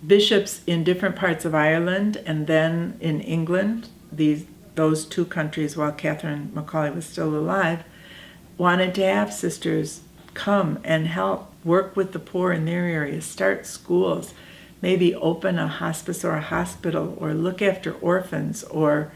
bishops in different parts of Ireland and then in England, those two countries, while Catherine Macaulay was still alive, wanted to have sisters come and help work with the poor in their areas, start schools, maybe open a hospice or a hospital, or look after orphans, or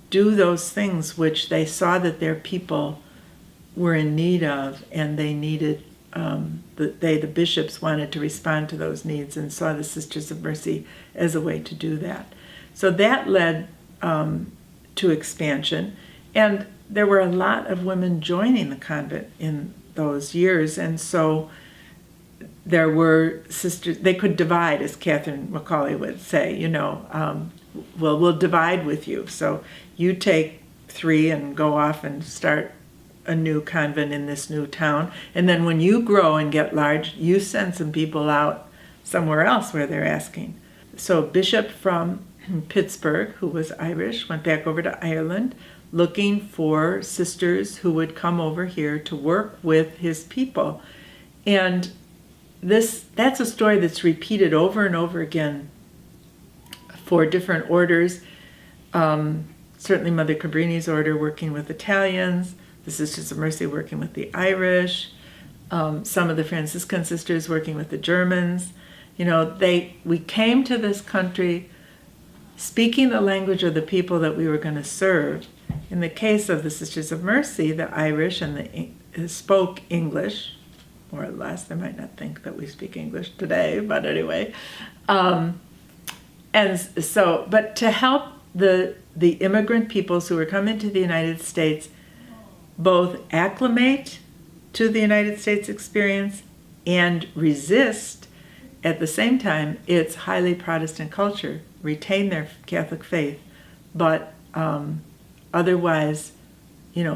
do those things which they saw that their people were in need of, and they needed, the bishops wanted to respond to those needs and saw the Sisters of Mercy as a way to do that. So that led to expansion, and there were a lot of women joining the convent in those years, and so there were sisters, they could divide, as Catherine Macaulay would say, well, we'll divide with you. So you take 3 and go off and start a new convent in this new town. And then when you grow and get large, you send some people out somewhere else where they're asking. So a bishop from Pittsburgh, who was Irish, went back over to Ireland looking for sisters who would come over here to work with his people. And that's a story that's repeated over and over again for different orders. Certainly Mother Cabrini's order working with Italians, the Sisters of Mercy working with the Irish, some of the Franciscan sisters working with the Germans. We came to this country speaking the language of the people that we were going to serve. In the case of the Sisters of Mercy, the Irish spoke English, more or less. They might not think that we speak English today, but anyway. But to help the immigrant peoples who were coming to the United States both acclimate to the United States experience and resist at the same time its highly Protestant culture, retain their Catholic faith, but otherwise,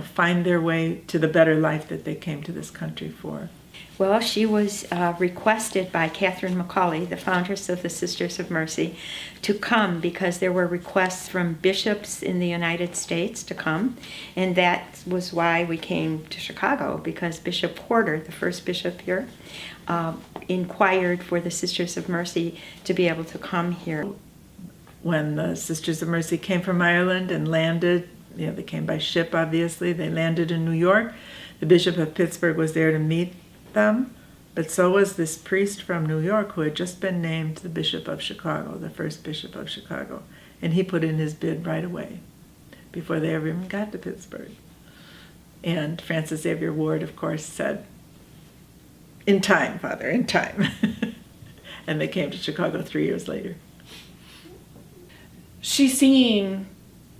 find their way to the better life that they came to this country for. Well, she was requested by Catherine Macaulay, the foundress of the Sisters of Mercy, to come because there were requests from bishops in the United States to come. And that was why we came to Chicago, because Bishop Porter, the first bishop here, inquired for the Sisters of Mercy to be able to come here. When the Sisters of Mercy came from Ireland and landed, they came by ship, obviously. They landed in New York. The Bishop of Pittsburgh was there to meet them, but so was this priest from New York who had just been named the Bishop of Chicago, the first Bishop of Chicago, and he put in his bid right away before they ever even got to Pittsburgh. And Francis Xavier Ward, of course, said, "In time, Father, in time." And they came to Chicago 3 years later. She's seeing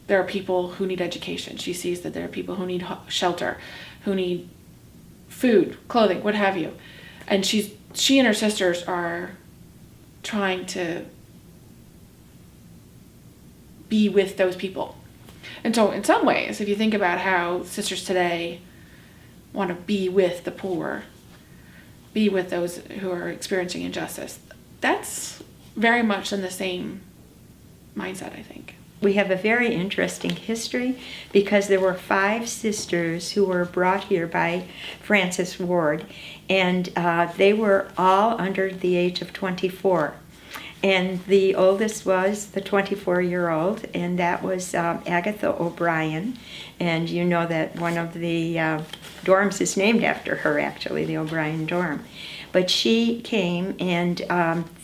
there are people who need education. She sees that there are people who need shelter, who need food, clothing, what have you. And she and her sisters are trying to be with those people. And so in some ways, if you think about how sisters today want to be with the poor, be with those who are experiencing injustice, that's very much in the same mindset, I think. We have a very interesting history because there were 5 sisters who were brought here by Francis Ward, and they were all under the age of 24. And the oldest was the 24-year-old, and that was Agatha O'Brien. And you know that one of the dorms is named after her, actually, the O'Brien dorm. But she came, and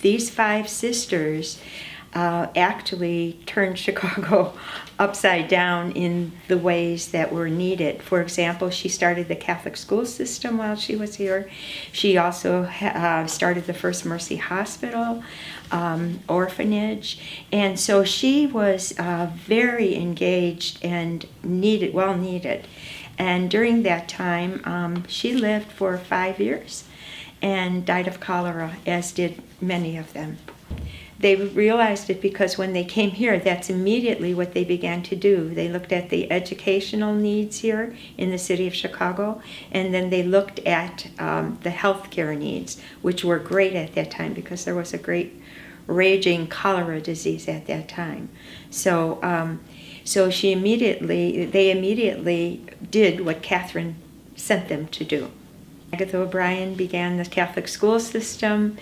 these 5 sisters actually turned Chicago upside down in the ways that were needed. For example, she started the Catholic school system while she was here. She also started the first Mercy Hospital, orphanage, and so she was very engaged and well needed. And during that time, she lived for 5 years and died of cholera, as did many of them. They realized it because when they came here, that's immediately what they began to do. They looked at the educational needs here in the city of Chicago, and then they looked at the healthcare needs, which were great at that time because there was a great raging cholera disease at that time. So they immediately did what Catherine sent them to do. Agatha O'Brien began the Catholic school system,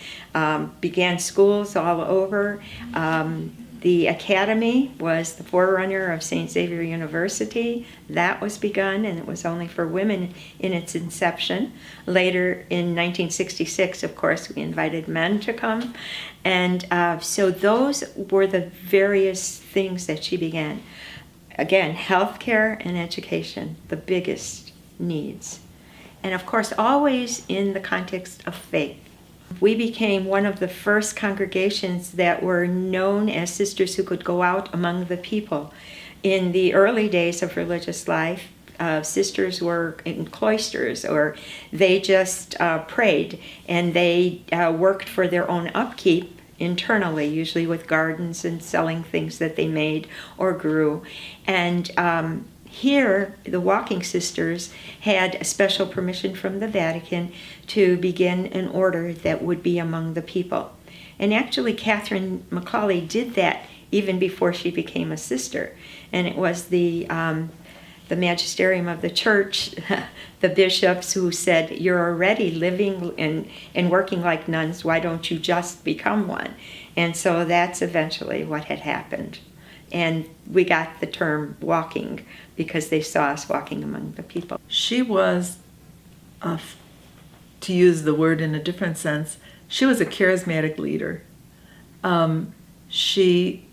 began schools all over. The academy was the forerunner of St. Xavier University. That was begun, and it was only for women in its inception. Later, in 1966, of course, we invited men to come. And so those were the various things that she began. Again, healthcare and education, the biggest needs. And of course, always in the context of faith. We became one of the first congregations that were known as sisters who could go out among the people. In the early days of religious life, sisters were in cloisters, or they just prayed, and they worked for their own upkeep internally, usually with gardens and selling things that they made or grew. And here, the Walking Sisters had a special permission from the Vatican to begin an order that would be among the people. And actually, Catherine Macaulay did that even before she became a sister. And it was the magisterium of the church, the bishops, who said, "You're already living and working like nuns, why don't you just become one?" And so that's eventually what had happened. And we got the term walking because they saw us walking among the people. She was, to use the word in a different sense, she was a charismatic leader. She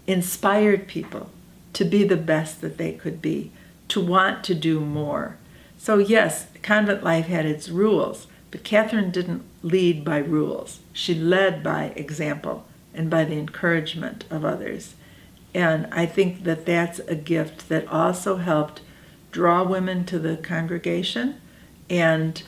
inspired people to be the best that they could be, to want to do more. So yes, convent life had its rules, but Catherine didn't lead by rules. She led by example and by the encouragement of others. And I think that that's a gift that also helped draw women to the congregation and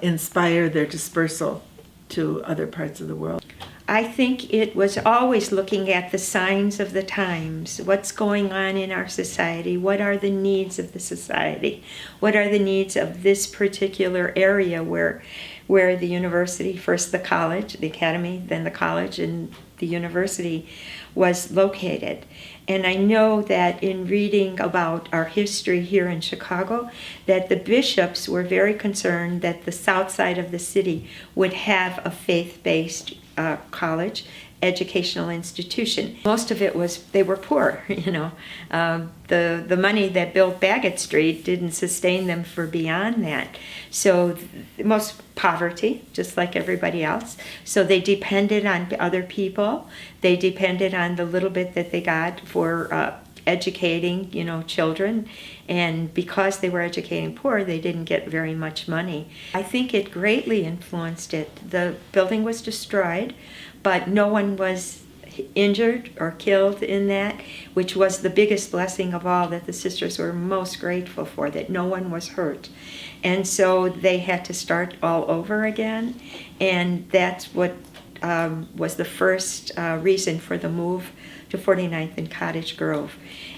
inspire their dispersal to other parts of the world. I think it was always looking at the signs of the times. What's going on in our society? What are the needs of the society? What are the needs of this particular area where the university, first the college, the academy, then the college, and the university was located. And I know that in reading about our history here in Chicago, that the bishops were very concerned that the south side of the city would have a faith-based college, educational institution. Most of it was, they were poor, you know. The money that built Bagot Street didn't sustain them for beyond that. So most poverty, just like everybody else. So they depended on other people. They depended on the little bit that they got for educating, you know, children. And because they were educating poor, they didn't get very much money. I think it greatly influenced it. The building was destroyed, but no one was injured or killed in that, which was the biggest blessing of all, that the sisters were most grateful for, that no one was hurt. And so they had to start all over again, and that's what was the first reason for the move to 49th and Cottage Grove.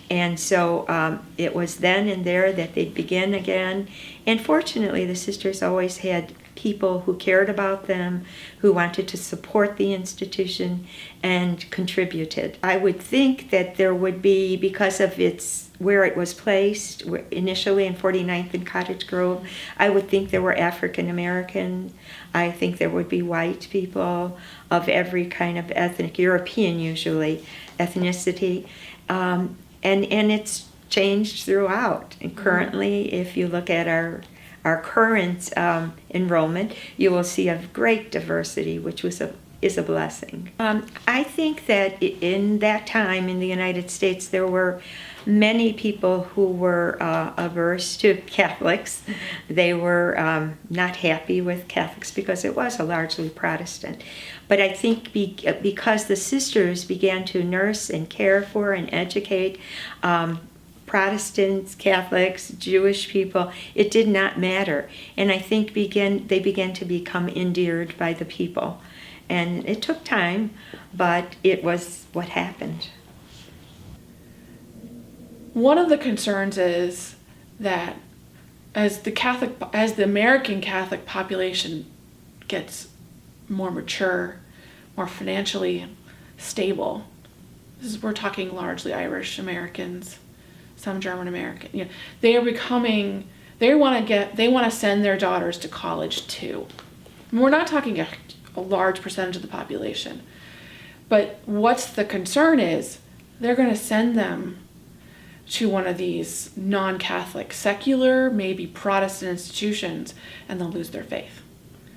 And so it was then and there that they'd begin again. And fortunately, the sisters always had people who cared about them, who wanted to support the institution and contributed. I would think that there would be, because of its where it was placed, initially in 49th and Cottage Grove, I would think there were African American. I think there would be white people of every kind of ethnic, European usually, ethnicity. And it's changed throughout. And currently, if you look at our current enrollment, you will see a great diversity, which is a blessing. I think that in that time in the United States, there were many people who were averse to Catholics. They were not happy with Catholics because it was a largely Protestant. But I think because the sisters began to nurse and care for and educate Protestants, Catholics, Jewish people, it did not matter. And I think they began to become endeared by the people. And it took time, but it was what happened. One of the concerns is that as the American Catholic population gets more mature, more financially stable, we're talking largely Irish Americans, some German American, they're They want to send their daughters to college too. And we're not talking a large percentage of the population. But what's the concern is they're going to send them to one of these non-Catholic, secular, maybe Protestant institutions, and they'll lose their faith.